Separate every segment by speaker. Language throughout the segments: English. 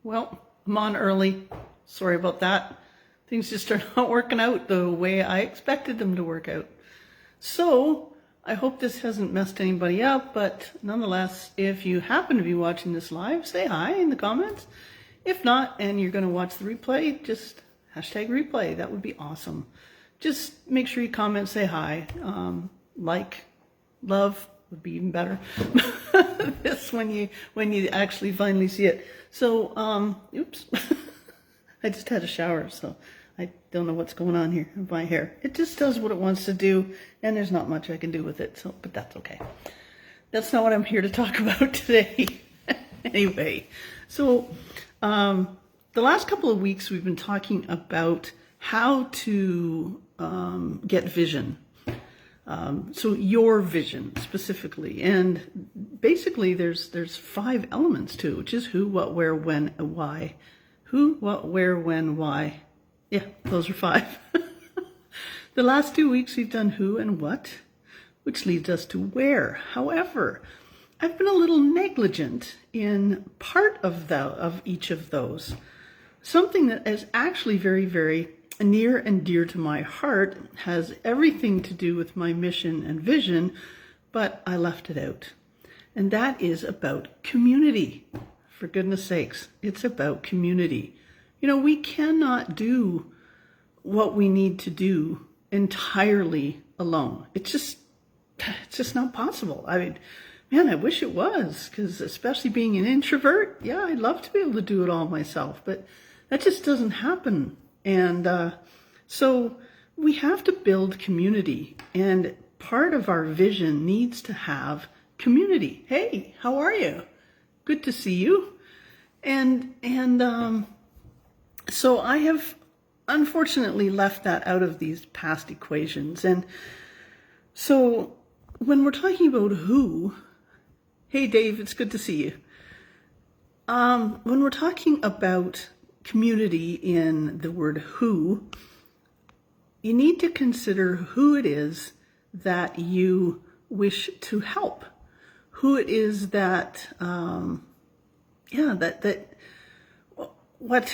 Speaker 1: Well, I'm on early. Sorry about that. Things just are not working out the way I expected them to work out. So, I hope this hasn't messed anybody up, but nonetheless, if you happen to be watching this live, say hi in the comments. If not, and you're going to watch the replay, just hashtag replay. That would be awesome. Just make sure you comment, say hi, like, love would be even better. This when you actually finally see it. So, oops, I just had a shower, so I don't know what's going on here with my hair. It just does what it wants to do, and there's not much I can do with it. So, but that's okay. That's not what I'm here to talk about today. Anyway, so the last couple of weeks we've been talking about how to get vision. So your vision specifically, and basically there's 5 elements to it, which is who, what, where, when, and why. Who, what, where, when, why. Yeah, those are 5. The last 2 weeks we've done who and what, which leads us to where. However, I've been a little negligent in part of each of those. Something that is actually very, very near and dear to my heart, has everything to do with my mission and vision, but I left it out. And that is about community. For goodness sakes, it's about community. You know, we cannot do what we need to do entirely alone. It's just not possible. I mean, man, I wish it was, because especially being an introvert, yeah, I'd love to be able to do it all myself, but that just doesn't happen. And so we have to build community, and part of our vision needs to have community. Hey, how are you? Good to see you. And so I have unfortunately left that out of these past equations. And so when we're talking about who, hey Dave, it's good to see you. When we're talking about community in the word who, you need to consider who it is that you wish to help, who it is that, like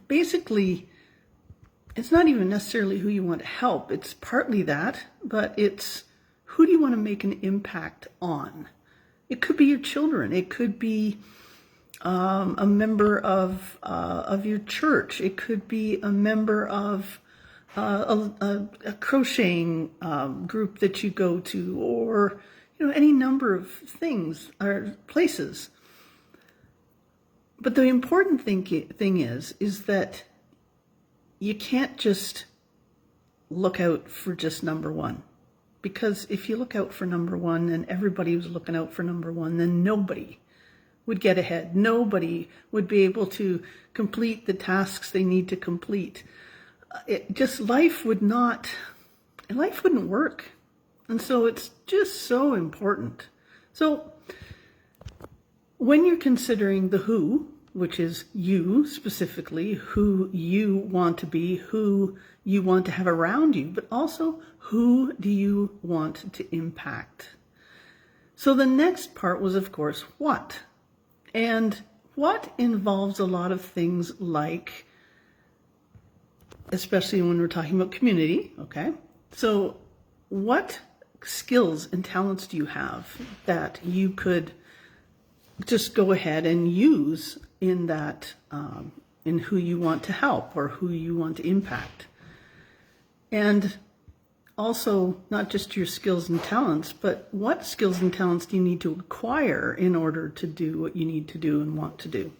Speaker 1: basically, it's not even necessarily who you want to help. It's partly that, but it's who do you want to make an impact on? It could be your children. It could be a member of your church. It could be a member of a crocheting group that you go to, or any number of things or places. But the important thing is that you can't just look out for just number one. Because if you look out for number one and everybody was looking out for number one, then nobody would get ahead. Nobody would be able to complete the tasks they need to complete. Life wouldn't work. And so it's just so important. So when you're considering the who, which is you specifically, who you want to be, who you want to have around you, but also who do you want to impact? So the next part was, of course, what? And what involves a lot of things like, especially when we're talking about community, okay? So what skills and talents do you have that you could just go ahead and use in that, in who you want to help or who you want to impact? And also, not just your skills and talents, but what skills and talents do you need to acquire in order to do what you need to do and want to do?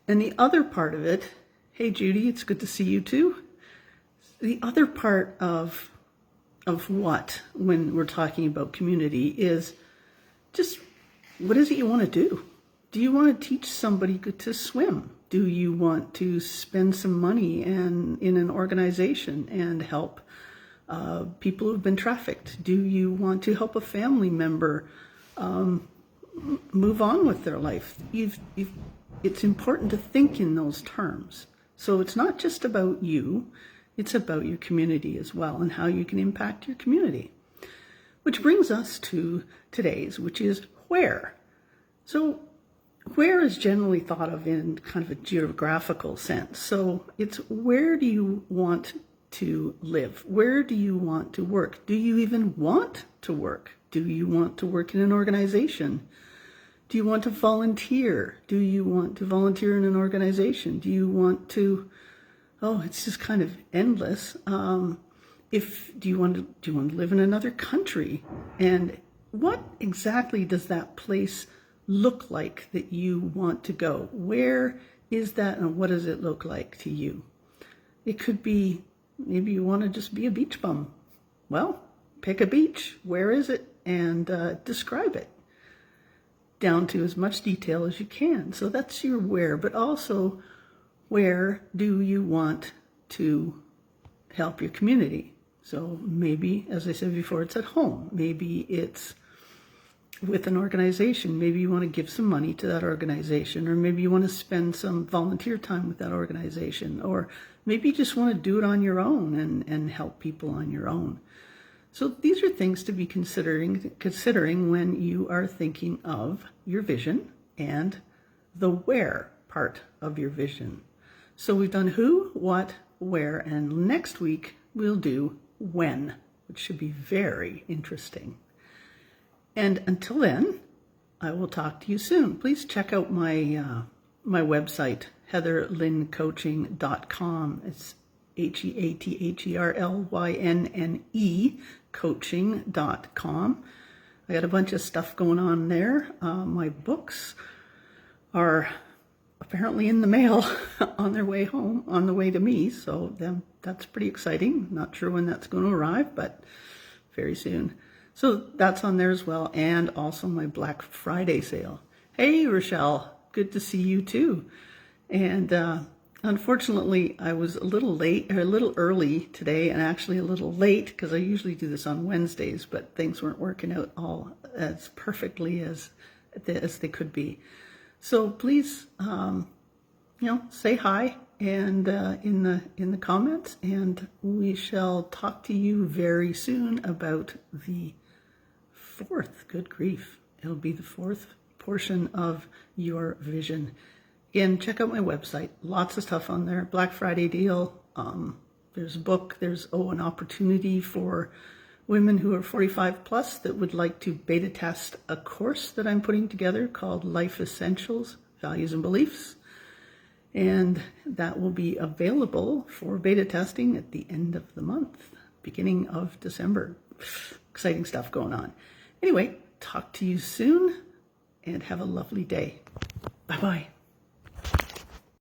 Speaker 1: And the other part of it, hey Judy, it's good to see you too. The other part of what, when we're talking about community, is just what is it you want to do? Do you want to teach somebody to swim? Do you want to spend some money in an organization and help people who've been trafficked? Do you want to help a family member move on with their life? It's important to think in those terms. So it's not just about you, it's about your community as well and how you can impact your community. Which brings us to today's, which is where. So where is generally thought of in kind of a geographical sense. So it's where do you want to live? Where do you want to work? Do you even want to work? Do you want to work in an organization? Do you want to volunteer? Do you want to volunteer in an organization? Do you want to, it's just kind of endless. Do you want to live in another country? And what exactly does that place look like that you want to go? Where is that, and what does it look like to you? It could be, maybe you want to just be a beach bum. Well, pick a beach. Where is it? And describe it down to as much detail as you can. So that's your where, but also where do you want to help your community? So maybe, as I said before, it's at home. Maybe it's with an organization. Maybe you want to give some money to that organization, or maybe you want to spend some volunteer time with that organization, or maybe you just want to do it on your own and help people on your own. So these are things to be considering when you are thinking of your vision and the where part of your vision. So we've done who, what, where, and next week we'll do when, which should be very interesting. And until then, I will talk to you soon. Please check out my my website, heatherlynncoaching.com. It's HEATHERLYNNE coaching.com. I got a bunch of stuff going on there. My books are apparently in the mail on their way home, on the way to me. So that's pretty exciting. Not sure when that's going to arrive, but very soon. So that's on there as well, and also my Black Friday sale. Hey, Rochelle, good to see you too. And unfortunately, I was a little early today, and actually a little late because I usually do this on Wednesdays, but things weren't working out all as perfectly as they could be. So please, say hi and in the comments, and we shall talk to you very soon about the fourth. Good grief! It'll be the fourth portion of your vision. Again, check out my website. Lots of stuff on there. Black Friday deal. There's a book. There's an opportunity for women who are 45 plus that would like to beta test a course that I'm putting together called Life Essentials, Values and Beliefs. And that will be available for beta testing at the end of the month, beginning of December. Exciting stuff going on. Anyway, talk to you soon and have a lovely day. Bye-bye.